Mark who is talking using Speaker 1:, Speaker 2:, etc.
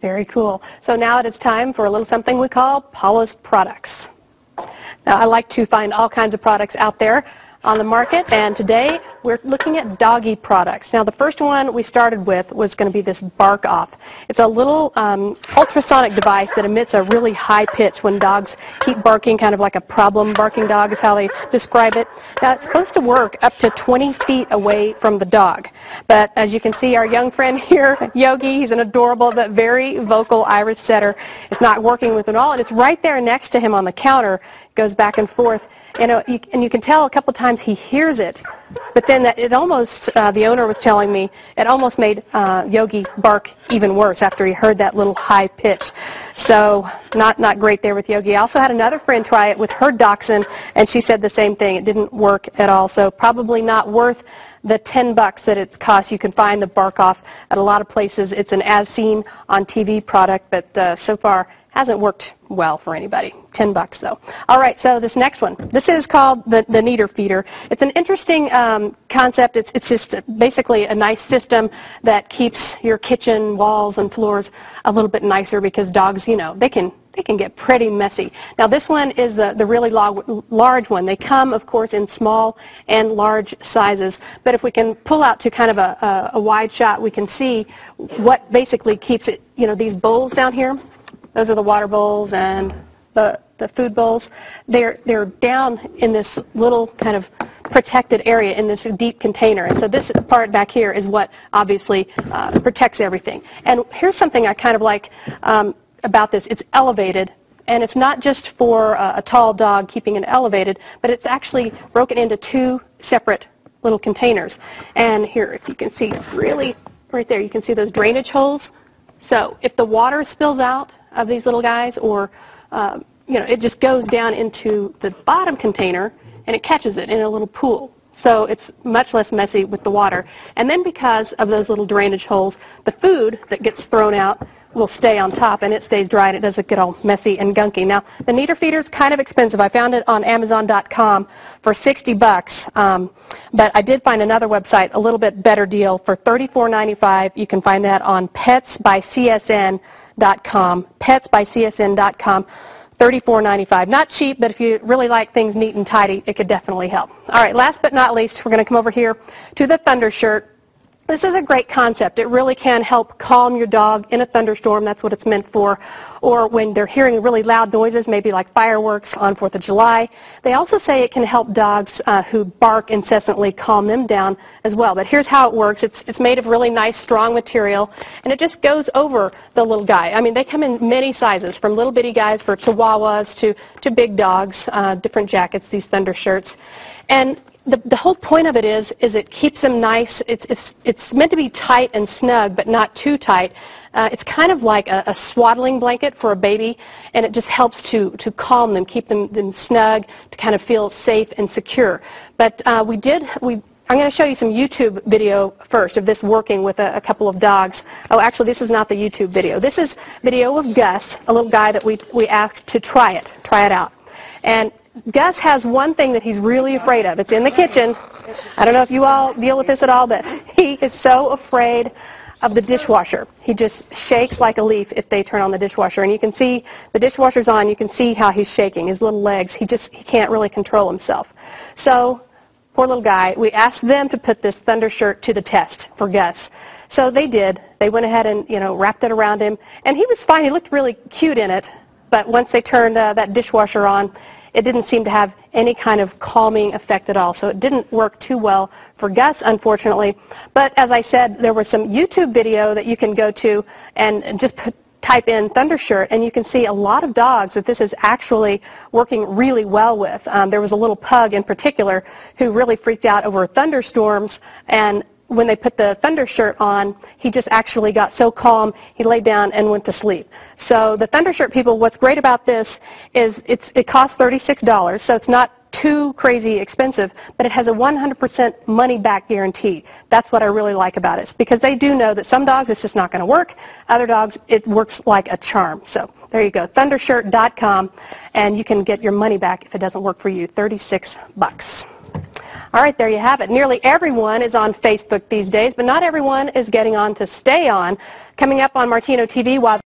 Speaker 1: Very cool. So now it is time for a little something we call Paula's Products. Now, I like to find all kinds of products out there on the market, and today we're looking at doggy products. Now, the first one we started with was going to be this Bark Off. It's a little ultrasonic device that emits a really high pitch when dogs keep barking, kind of like a problem barking dog is how they describe it. Now, it's supposed to work up to 20 feet away from the dog. But as you can see, our young friend here, Yogi, he's an adorable but very vocal Irish setter. It's not working with it all, and it's right there next to him on the counter. It goes back and forth. And you can tell a couple times he hears it, but then it almost, the owner was telling me, it almost made Yogi bark even worse after he heard that little high pitch. So not great there with Yogi. I also had another friend try it with her dachshund, and she said the same thing. It didn't work at all, so probably not worth the $10 that it's cost. You can find the Bark Off at a lot of places. It's an as-seen on TV product, but so far hasn't worked well for anybody. $10 though. All right, so this next one. This is called the Kneader Feeder. It's an interesting concept. It's just basically a nice system that keeps your kitchen walls and floors a little bit nicer because dogs, you know, they can get pretty messy. Now this one is the really large one. They come, of course, in small and large sizes. But if we can pull out to kind of a wide shot, we can see what basically keeps it, you know, these bowls down here. Those are the water bowls and the food bowls. They're down in this little kind of protected area in this deep container. And so this part back here is what obviously protects everything. And here's something I kind of like about this. It's elevated, and it's not just for a tall dog keeping it elevated, but it's actually broken into two separate little containers. And here, if you can see really right there, you can see those drainage holes. So if the water spills out of these little guys, or you know, it just goes down into the bottom container and it catches it in a little pool. So it's much less messy with the water. And then because of those little drainage holes, the food that gets thrown out will stay on top and it stays dry and it doesn't get all messy and gunky. Now, the Kneader Feeder is kind of expensive. I found it on Amazon.com for $60, but I did find another website, a little bit better deal, for $34.95. You can find that on petsbycsn.com, petsbycsn.com, $34.95. Not cheap, but if you really like things neat and tidy, it could definitely help. All right, last but not least, we're going to come over here to the Thundershirt. This is a great concept. It really can help calm your dog in a thunderstorm. That's what it's meant for. Or when they're hearing really loud noises, maybe like fireworks on 4th of July. They also say it can help dogs who bark incessantly calm them down as well. But here's how it works. It's made of really nice, strong material, and it just goes over the little guy. I mean, they come in many sizes, from little bitty guys for Chihuahuas to big dogs, different jackets, these Thundershirts. And the whole point of it is it keeps them nice. It's meant to be tight and snug, but not too tight. It's kind of like a swaddling blanket for a baby, and it just helps to calm them, keep them snug, to kind of feel safe and secure. But I'm going to show you some YouTube video first of this working with a couple of dogs. Oh, actually, this is not the YouTube video. This is video of Gus, a little guy that we asked to try it out. And Gus has one thing that he's really afraid of. It's in the kitchen. I don't know if you all deal with this at all, but he is so afraid of the dishwasher. He just shakes like a leaf if they turn on the dishwasher. And you can see the dishwasher's on. You can see how he's shaking, his little legs. He can't really control himself. So, poor little guy, we asked them to put this Thundershirt to the test for Gus. So they did. They went ahead and, you know, wrapped it around him. And he was fine. He looked really cute in it. But once they turned that dishwasher on, it didn't seem to have any kind of calming effect at all. So it didn't work too well for Gus, unfortunately. But as I said, there was some YouTube video that you can go to and just type in Thundershirt, and you can see a lot of dogs that this is actually working really well with. There was a little pug in particular who really freaked out over thunderstorms, and when they put the Thundershirt on, he just actually got so calm, he laid down and went to sleep. So the Thundershirt people, what's great about this is it costs $36, so it's not too crazy expensive, but it has a 100% money-back guarantee. That's what I really like about it, because they do know that some dogs it's just not going to work. Other dogs, it works like a charm. So there you go, Thundershirt.com, and you can get your money back if it doesn't work for you, $36. All right, there you have it. Nearly everyone is on Facebook these days, but not everyone is getting on to stay on. Coming up on Martino TV, while